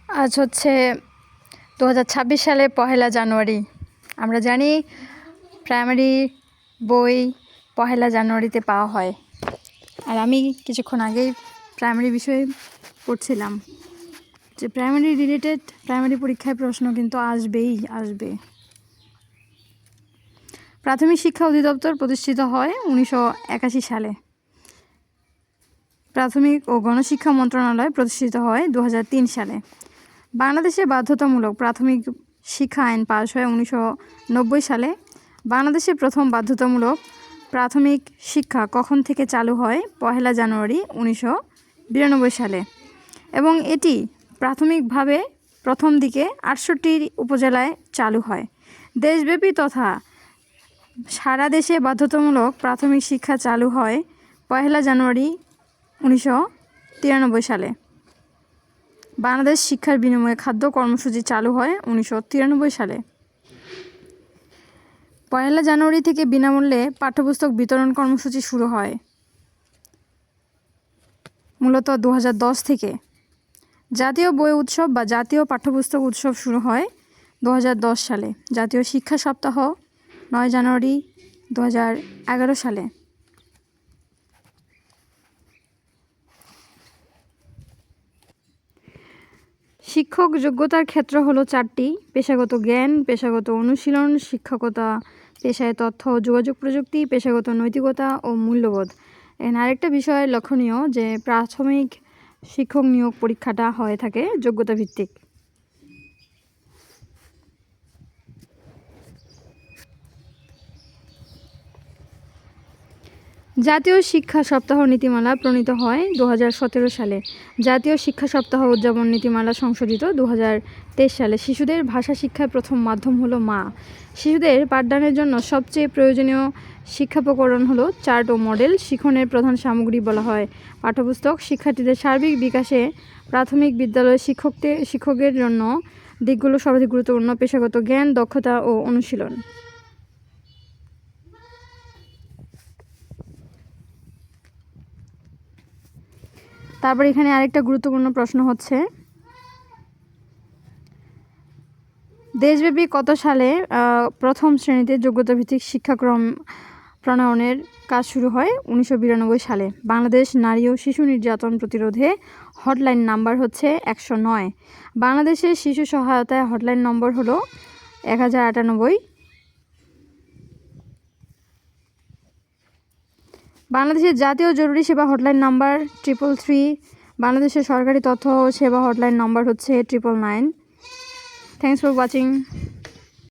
আজ হচ্ছে 2026 সালে 1 জানুয়ারি। আমরা জানি প্রাইমারি বই 1 জানুয়ারিতে পাওয়া হয়। আর আমি কিছুক্ষণ আগেই প্রাইমারি বিষয়ে পড়ছিলাম যে প্রাইমারি রিলেটেড প্রাইমারি পরীক্ষায় প্রশ্ন কিন্তু আসবে। প্রাথমিক শিক্ষা অধিদপ্তর প্রতিষ্ঠিত হয় 1981 সালে। প্রাথমিক ও গণশিক্ষা মন্ত্রণালয় প্রতিষ্ঠিত হয় 2003 সালে। বাংলাদেশে বাধ্যতামূলক প্রাথমিক শিক্ষা আইন পাশ হয় 1990 সালে। বাংলাদেশে প্রথম বাধ্যতামূলক প্রাথমিক শিক্ষা কখন থেকে চালু হয়? 1 জানুয়ারি 1992 সালে। এবং এটি প্রাথমিকভাবে প্রথম দিকে 68 উপজেলায় চালু হয়। দেশব্যাপী তথা সারা দেশে বাধ্যতামূলক প্রাথমিক শিক্ষা চালু হয় 1 জানুয়ারি 1993 সালে। বাংলাদেশ শিক্ষার বিনিময়ে খাদ্য কর্মসূচি চালু হয় 1993 সালে। 1 জানুয়ারি থেকে বিনামূল্যে পাঠ্যপুস্তক বিতরণ কর্মসূচি শুরু হয় মূলত 2010 থেকে। জাতীয় বই উৎসব বা জাতীয় পাঠ্যপুস্তক উৎসব শুরু হয় 2010 সালে। জাতীয় শিক্ষা সপ্তাহ 9 জানুয়ারি 2011 সালে। শিক্ষক যোগ্যতার ক্ষেত্র হলো 4টি: পেশাগত জ্ঞান, পেশাগত অনুশীলন, শিক্ষকতা পেশায় তথ্য ও যোগাযোগ প্রযুক্তি, পেশাগত নৈতিকতা ও মূল্যবোধ। এখানে আরেকটা বিষয় লক্ষণীয় যে প্রাথমিক শিক্ষক নিয়োগ পরীক্ষাটা হয়ে থাকে যোগ্যতা ভিত্তিক। জাতীয় শিক্ষা সপ্তাহ নীতিমালা প্রণীত হয় 2017 সালে। জাতীয় শিক্ষা সপ্তাহ উদযাপন নীতিমালা সংশোধিত 2023 সালে। শিশুদের ভাষা শিক্ষার প্রথম মাধ্যম হলো মা। শিশুদের পাঠদানের জন্য সবচেয়ে প্রয়োজনীয় শিক্ষাপকরণ হলো চার্ট ও মডেল। শিক্ষণের প্রধান সামগ্রী বলা হয় পাঠ্যপুস্তক। শিক্ষার্থীদের সার্বিক বিকাশে প্রাথমিক বিদ্যালয়ের শিক্ষকের জন্য দিকগুলো সর্বাধিক গুরুত্বপূর্ণ: পেশাগত জ্ঞান, দক্ষতা ও অনুশীলন। তারপর এখানে আরেকটা গুরুত্বপূর্ণ প্রশ্ন হচ্ছে, দেশব্যাপী কত সালে প্রথম শ্রেণীতে যোগ্যতাভিত্তিক শিক্ষাক্রম প্রণয়নের কাজ শুরু হয়? 1992 সালে। বাংলাদেশ নারী ও শিশু নির্যাতন প্রতিরোধে হটলাইন নাম্বার হচ্ছে 109। বাংলাদেশের শিশু সহায়তায় হটলাইন নম্বর হলো 1098। বাংলাদেশের জাতীয় জরুরি সেবা হটলাইন নাম্বার 333। বাংলাদেশের সরকারি তথ্য সেবা হটলাইন নাম্বার হচ্ছে 999। Thanks for watching.